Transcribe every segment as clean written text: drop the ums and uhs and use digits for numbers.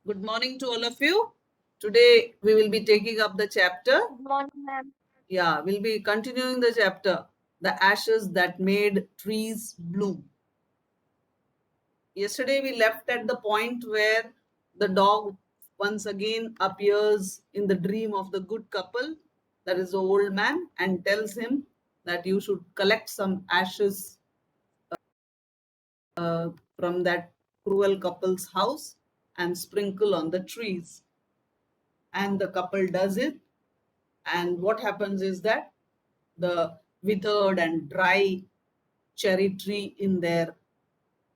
Good morning to all of you. Today we will be taking up the chapter. Good morning, ma'am. Yeah, we'll be continuing the chapter, The Ashes That Made Trees Bloom. Yesterday we left at the point where the dog once again appears in the dream of the good couple, that is the old man, and tells him that you should collect some ashes from that cruel couple's house and sprinkle on the trees. And the couple does it, and what happens is that the withered and dry cherry tree in their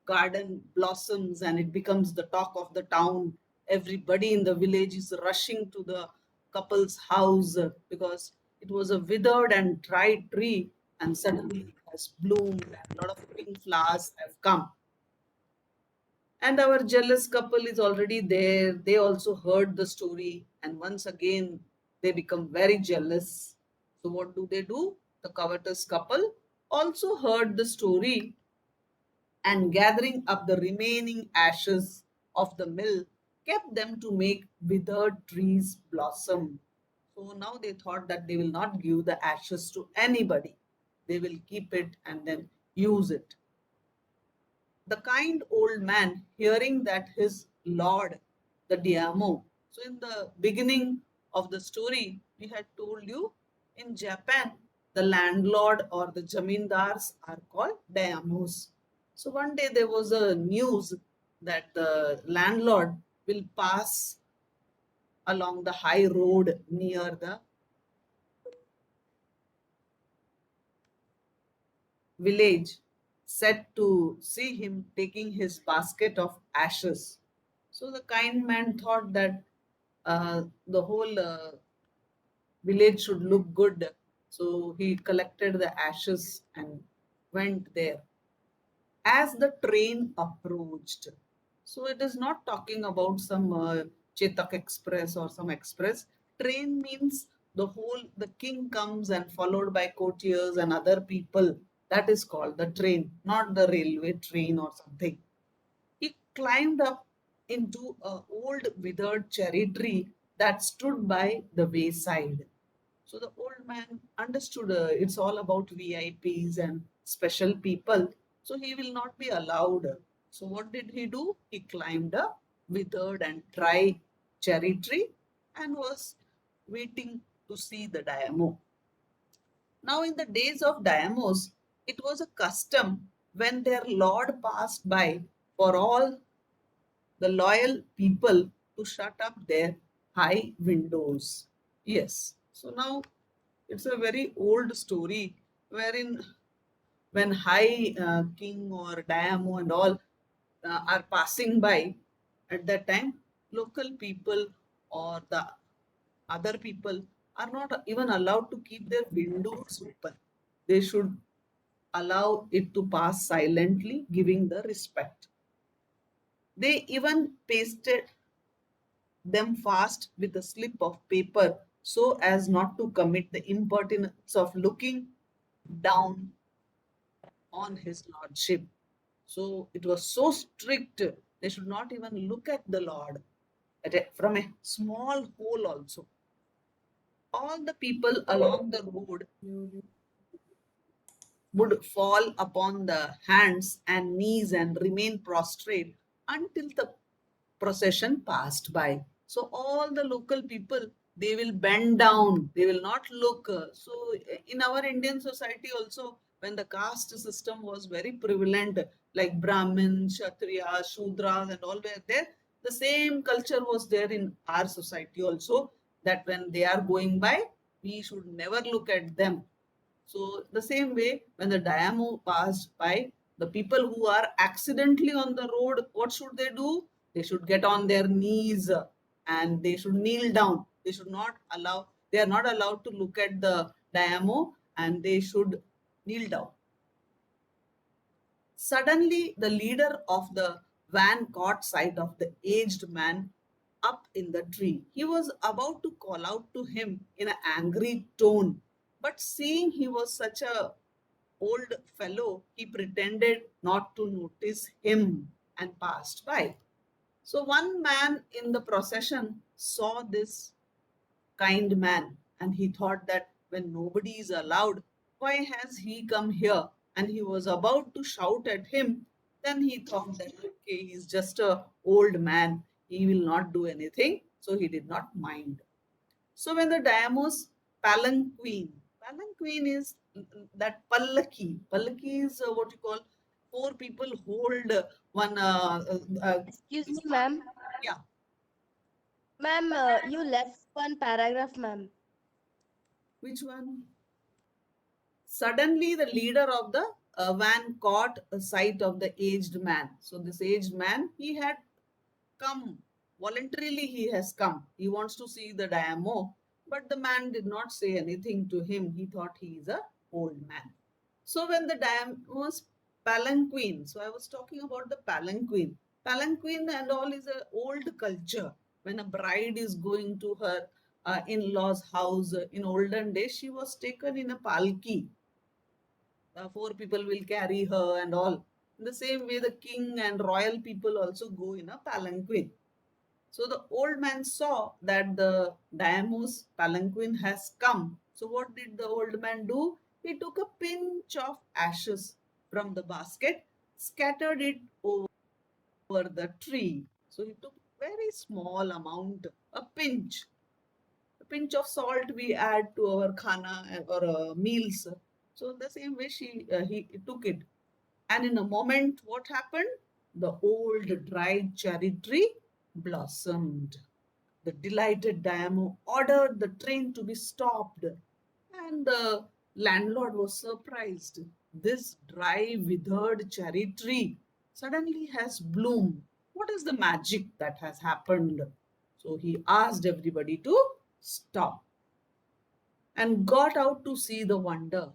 garden blossoms and it becomes the talk of the town. Everybody in the village is rushing to the couple's house because it was a withered and dry tree, and suddenly it has bloomed and a lot of pink flowers have come. And our jealous couple is already there. They also heard the story, and once again, they become very jealous. So, what do? The covetous couple also heard the story, and gathering up the remaining ashes of the mill, kept them to make withered trees blossom. So, now they thought that they will not give the ashes to anybody, they will keep it and then use it. The kind old man, hearing that his lord, the Diamo, so in the beginning of the story, we had told you in Japan, the landlord or the jamindars are called Diamos. So one day there was a news that the landlord will pass along the high road near the village, said to see him taking his basket of ashes. So the kind man thought that the whole village should look good. So he collected the ashes and went there. As the train approached, so it is not talking about some Chetak Express or some express. Train means the whole, the king comes and followed by courtiers and other people. That is called the train, not the railway train or something. He climbed up into a old withered cherry tree that stood by the wayside. So the old man understood it's all about VIPs and special people. So he will not be allowed. So what did he do? He climbed a withered and dry cherry tree and was waiting to see the Diamo. Now, in the days of Diamos, it was a custom when their lord passed by for all the loyal people to shut up their high windows. Yes. So now it's a very old story wherein when high king or Diamo and all are passing by at that time, local people or the other people are not even allowed to keep their windows open. They should allow it to pass silently, giving the respect. They even pasted them fast with a slip of paper so as not to commit the impertinence of looking down on his lordship. So it was so strict, they should not even look at the Lord from a small hole also. All the people along the road would fall upon the hands and knees and remain prostrate until the procession passed by. So all the local people, they will bend down, they will not look. So in our Indian society also, when the caste system was very prevalent, like Brahmin, Kshatriya, Shudras and all were there, the same culture was there in our society also, that when they are going by, we should never look at them. So the same way, when the Diamo passed by, the people who are accidentally on the road, what should they do? They should get on their knees and they should kneel down. They should not allow, they are not allowed to look at the Diamo and they should kneel down. Suddenly, the leader of the van caught sight of the aged man up in the tree. He was about to call out to him in an angry tone, but seeing he was such a old fellow, he pretended not to notice him and passed by. So one man in the procession saw this kind man, and he thought that when nobody is allowed, why has he come here? And he was about to shout at him. Then he thought that, okay, he's just a old man, he will not do anything, so he did not mind. So when the Diamos palanquin is that pallaki. Pallaki is what you call four people hold one. Excuse me, ma'am. Yeah, Ma'am, you left one paragraph, ma'am. which one? Suddenly, the leader of the van caught a sight of the aged man. So this aged man, he had come voluntarily. He has come. He wants to see the Diamo, but the man did not say anything to him. He thought he is a old man. So when the dam was palanquin, so I was talking about the palanquin. Palanquin and all is a old culture. When a bride is going to her in-laws' house in olden days, she was taken in a palki. Four people will carry her and all. In the same way, the king and royal people also go in a palanquin. So the old man saw that the Diamus palanquin has come. So what did the old man do? He took a pinch of ashes from the basket, scattered it over the tree. So he took very small amount, a pinch of salt we add to our khana or meals. So the same way he took it, and in a moment, what happened? The old dried cherry tree blossomed. The delighted Diamo ordered the train to be stopped, and the landlord was surprised. This dry, withered cherry tree suddenly has bloomed. What is the magic that has happened? So he asked everybody to stop and got out to see the wonder.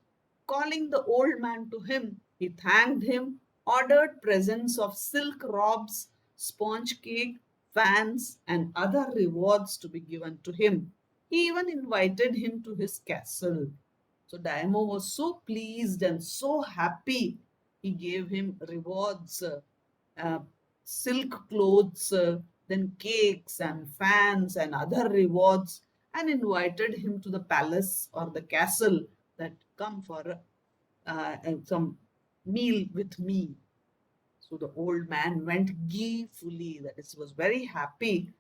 Calling the old man to him, he thanked him, ordered presents of silk robes, sponge cake, fans, and other rewards to be given to him. He even invited him to his castle. So Daimo was so pleased and so happy. He gave him rewards, uh, silk clothes, then cakes and fans and other rewards, and invited him to the palace or the castle that come for some meal with me. So the old man went gleefully, that is, was very happy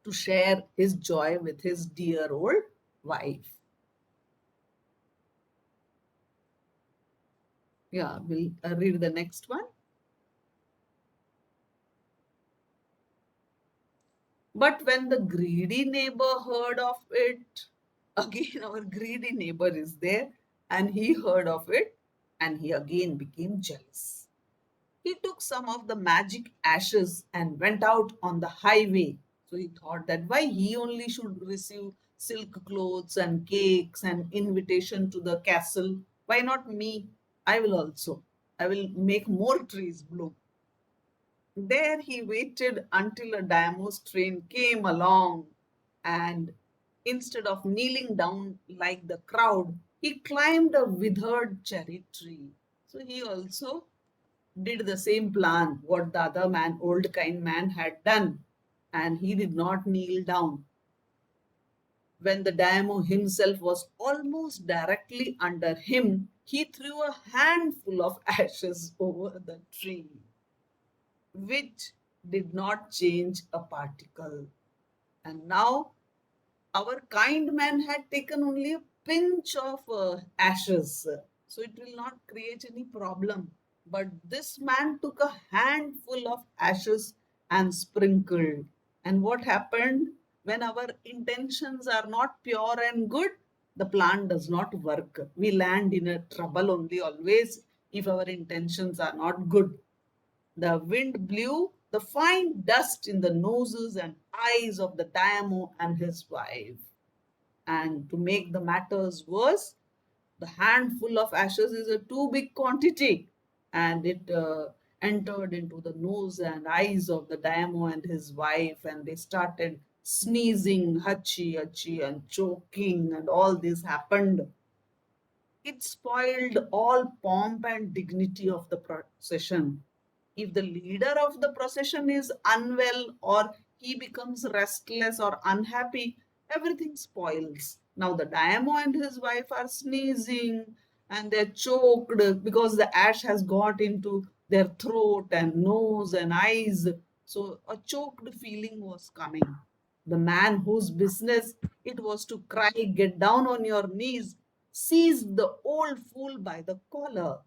to share his joy with his dear old wife. Yeah, we'll read the next one. But when the greedy neighbor heard of it, again our greedy neighbor is there, and he heard of it, and he again became jealous. He took some of the magic ashes and went out on the highway. So he thought that why he only should receive silk clothes and cakes and invitation to the castle. Why not me? I will also. I will make more trees bloom. There he waited until a Diamos train came along, and instead of kneeling down like the crowd, he climbed a withered cherry tree. So he also did the same plan what the other man, old kind man, had done, and he did not kneel down. When the Diamo himself was almost directly under him, he threw a handful of ashes over the tree, which did not change a particle. And now our kind man had taken only a pinch of ashes, so it will not create any problem. But this man took a handful of ashes and sprinkled. And what happened? When our intentions are not pure and good, the plan does not work. We land in a trouble only always if our intentions are not good. The wind blew the fine dust in the noses and eyes of the Diamo and his wife. And to make the matters worse, the handful of ashes is a too big quantity, and it entered into the nose and eyes of the Diamo and his wife, and they started sneezing, hachi, hachi, and choking, and all this happened. It spoiled all pomp and dignity of the procession. If the leader of the procession is unwell or he becomes restless or unhappy, everything spoils. Now the Diamo and his wife are sneezing and they're choked because the ash has got into their throat and nose and eyes. So a choked feeling was coming. The man whose business it was to cry, "Get down on your knees," seized the old fool by the collar.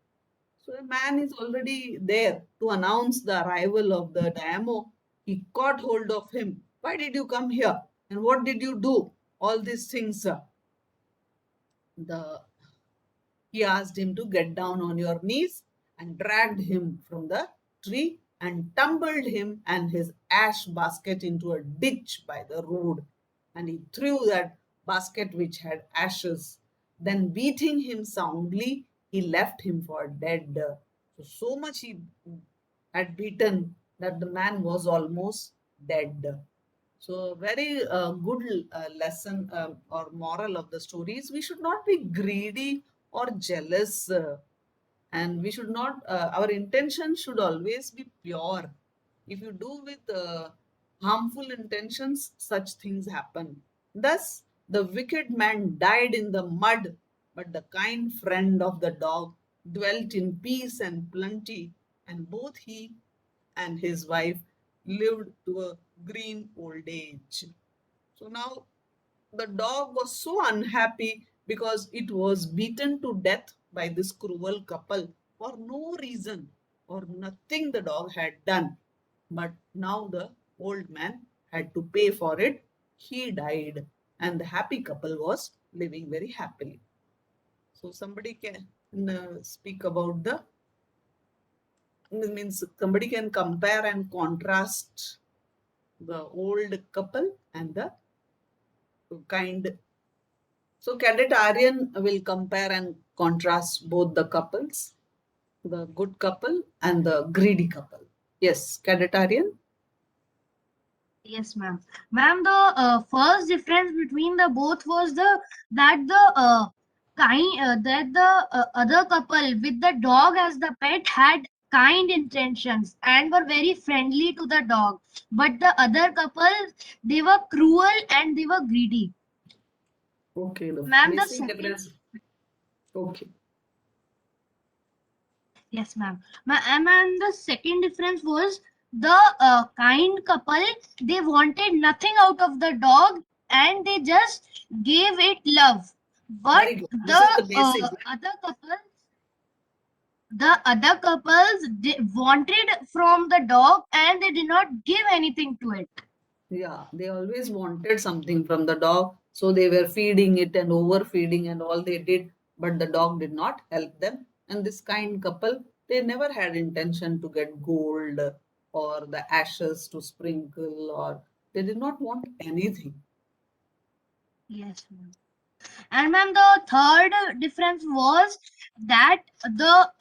So a man is already there to announce the arrival of the Diamo. He caught hold of him. "Why did you come here? And what did you do? All these things." The He asked him to get down on your knees and dragged him from the tree and tumbled him and his ash basket into a ditch by the road. And he threw that basket which had ashes. Then, beating him soundly, he left him for dead. So much he had beaten that the man was almost dead. So, very good lesson or moral of the story is we should not be greedy or jealous, and we should not. Our intention should always be pure. If you do with harmful intentions, such things happen. Thus, the wicked man died in the mud, but the kind friend of the dog dwelt in peace and plenty, and both he and his wife lived to a green old age. So now the dog was so unhappy because it was beaten to death by this cruel couple for no reason or nothing the dog had done. But now the old man had to pay for it. He died, and the happy couple was living very happily. So somebody can speak about the means somebody can compare and contrast the old couple and the kind. So Cadet Aryan will compare and contrast both the couples, the good couple and the greedy couple. Yes, Cadet Aryan. Yes, ma'am. Ma'am, the first difference between the both was the other couple with the dog as the pet had kind intentions and were very friendly to the dog. But the other couple, they were cruel and they were greedy. Okay, the Ma'am, the basic second difference. Okay. Yes, ma'am. And the second difference was the kind couple, they wanted nothing out of the dog and they just gave it love. But Very good. This is the basic. other couples wanted from the dog and they did not give anything to it. Yeah, they always wanted something from the dog, so they were feeding it and overfeeding and all they did, but the dog did not help them. And this kind couple, they never had intention to get gold or the ashes to sprinkle, or they did not want anything. Yes, ma'am. And ma'am, the third difference was that the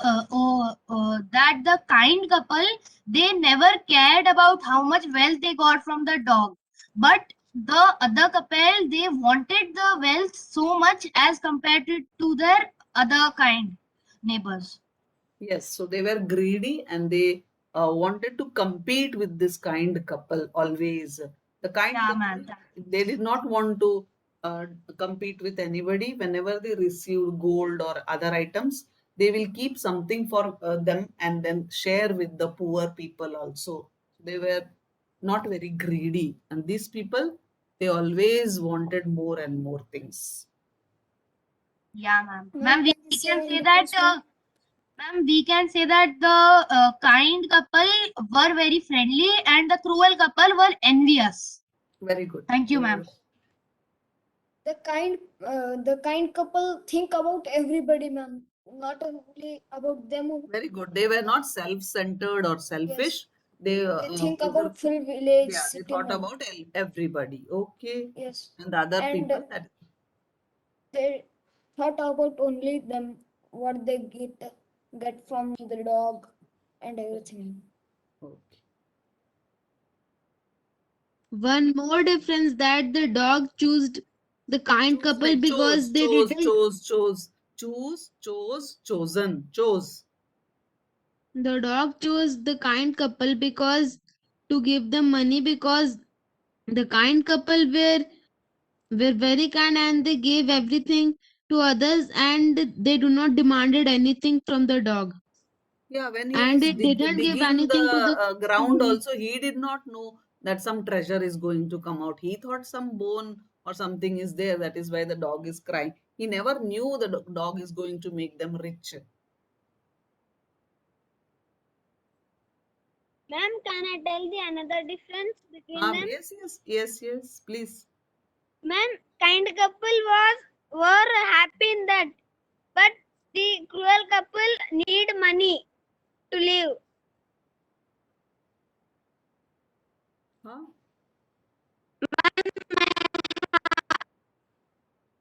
kind couple, they never cared about how much wealth they got from the dog, but the other couple, they wanted the wealth so much as compared to their other kind neighbors. Yes, so they were greedy and they wanted to compete with this kind couple always. The kind Yeah, couple, ma'am. they did not want to compete with anybody. Whenever they received gold or other items, they will keep something for them and then share with the poor people also. They were not very greedy. And these people, they always wanted more and more things. Yeah, ma'am. Ma'am, We can you can say say on the that first one? Ma'am, we can say that the kind couple were very friendly and the cruel couple were envious. Very good. Thank you, ma'am. The kind couple think about everybody, ma'am, not only about them only. Very good. They were not self-centered or Yes, selfish. They they think were, about full village yeah, they city, thought ma'am. about everybody. Okay. Yes, And the other and people that, they thought about only them, what they get from the dog and everything. okay. One more difference that the dog chose the kind Choose couple like because chose, they chose, didn't. chose, chose, choose, chose, chosen, chose. The dog chose the kind couple because to give them money, because the kind couple were very kind and they gave everything to others and they do not demanded anything from the dog, Yeah, when he and was it didn't give digging the anything to the ground, also, he did not know that some treasure is going to come out. He thought some bone or something is there. That is why the dog is crying. He never knew the dog is going to make them rich. Ma'am, can I tell the another difference between them? Yes, please. Ma'am, kind couple were happy in that, but the cruel couple need money to live. Huh?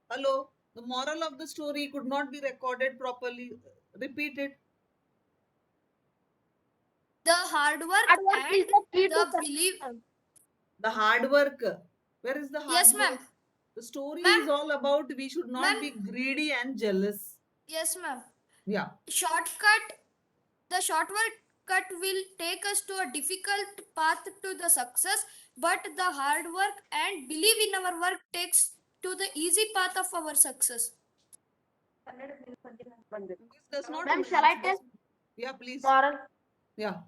Hello? The moral of the story could not be recorded properly. Repeat it. The hard work Hard work is the key to the success. belief. The hard work. Where is the hard Yes, work? ma'am. The story Ma'am. is all about we should not Ma'am. be greedy and jealous. Yes, ma'am. Yeah. The shortcut will take us to a difficult path to the success, but the hard work and belief in our work takes to the easy path of our success. This does not Ma'am, match shall I this- tell Yeah, please. moral? Yeah.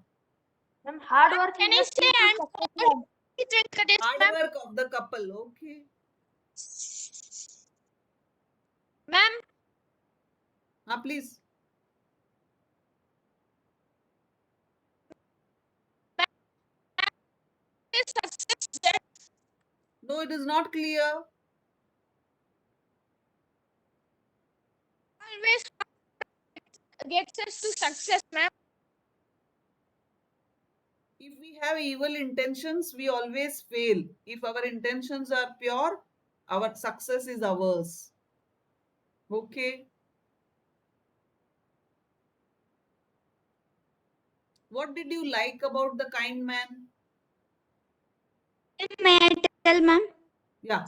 Ma'am, hard work Can is I the key say to success, ma'am. Hard work of the couple. Okay. Ma'am, Please. No, it is not clear. always gets us to success, ma'am. If we have evil intentions, we always fail. If our intentions are pure, our success is ours. Okay. What did you like about the kind man? May I tell, ma'am? Yeah.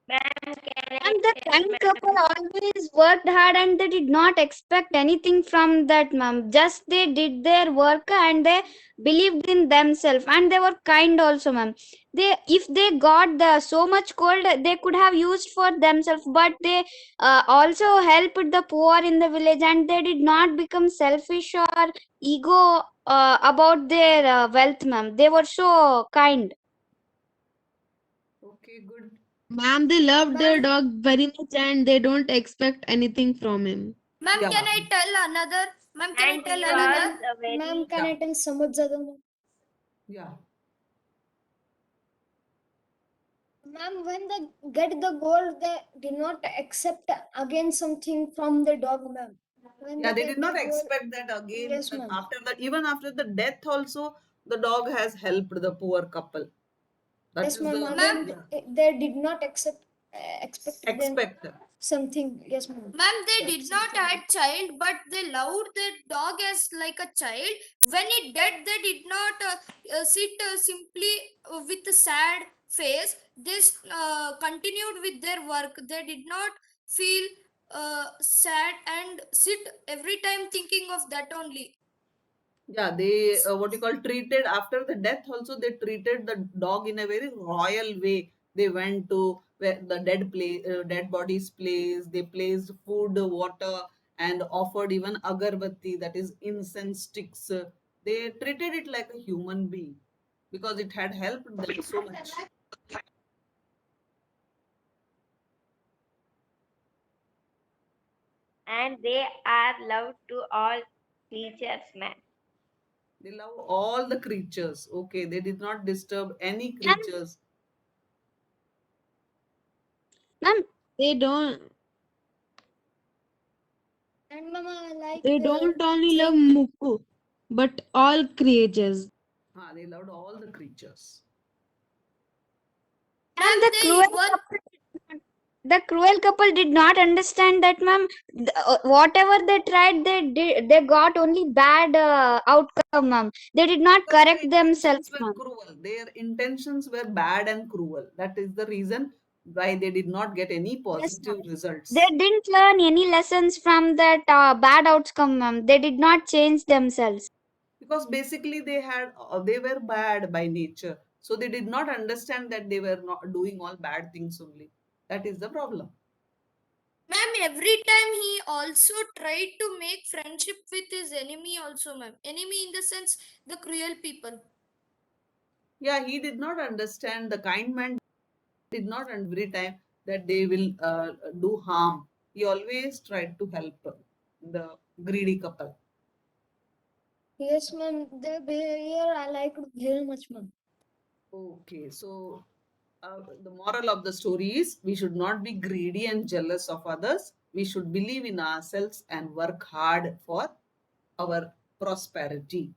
And the kind couple always worked hard and they did not expect anything from that, ma'am. Just they did their work and they believed in themselves and they were kind also, ma'am. If they got so much cold, they could have used for themselves, but they also helped the poor in the village and they did not become selfish or ego about their wealth, ma'am. They were so kind. Okay, good. ma'am, they loved their Ma'am. dog very much and they don't expect anything from him. Ma'am, Yeah. can I tell another? Ma'am, can I tell another? Ma'am, can I tell Samujjadam? Yeah. Ma'am, when they get the gold, they did not accept again something from the dog, ma'am. When Yeah, they get did not the gold- expect that again. Yes, ma'am. Even after the death, also the dog has helped the poor couple. That Yes, is ma'am. the Ma'am, they did not expect them expect. something. Yes, ma'am. Ma'am, they did not had child, but they loved their dog as like a child. When it dead, they did not sit simply with a sad face. They continued with their work. They did not feel sad and sit every time thinking of that only. Yeah, they what you call treated after the death. Also, they treated the dog in a very royal way. They went to where the dead bodies place. They placed food, water, and offered even agarbatti, that is incense sticks. They treated it like a human being because it had helped them so much. And they are loved to all creatures, ma'am. They love all the creatures. Okay, they did not disturb any Ma'am. creatures. Ma'am, They don't And mama, like they don't only love Muku, but all creatures. They loved all the creatures. ma'am, the cruel couple did not understand that, ma'am. Whatever they tried, they got only bad outcome, ma'am. They did not Because their correct themselves, intentions were ma'am. cruel. Their intentions were bad and cruel. That is the reason why they did not get any positive results. They didn't learn any lessons from that bad outcome, ma'am. They did not change themselves. because basically they were bad by nature, so they did not understand that they were not doing all bad things only. That is the problem. Ma'am, every time he also tried to make friendship with his enemy also, ma'am. Enemy in the sense the cruel people. Yeah, he did not understand, the kind man did not every time that they will do harm. He always tried to help the greedy couple. Yes, ma'am. Their behavior I liked very much, ma'am. Okay, so the moral of the story is we should not be greedy and jealous of others. We should believe in ourselves and work hard for our prosperity.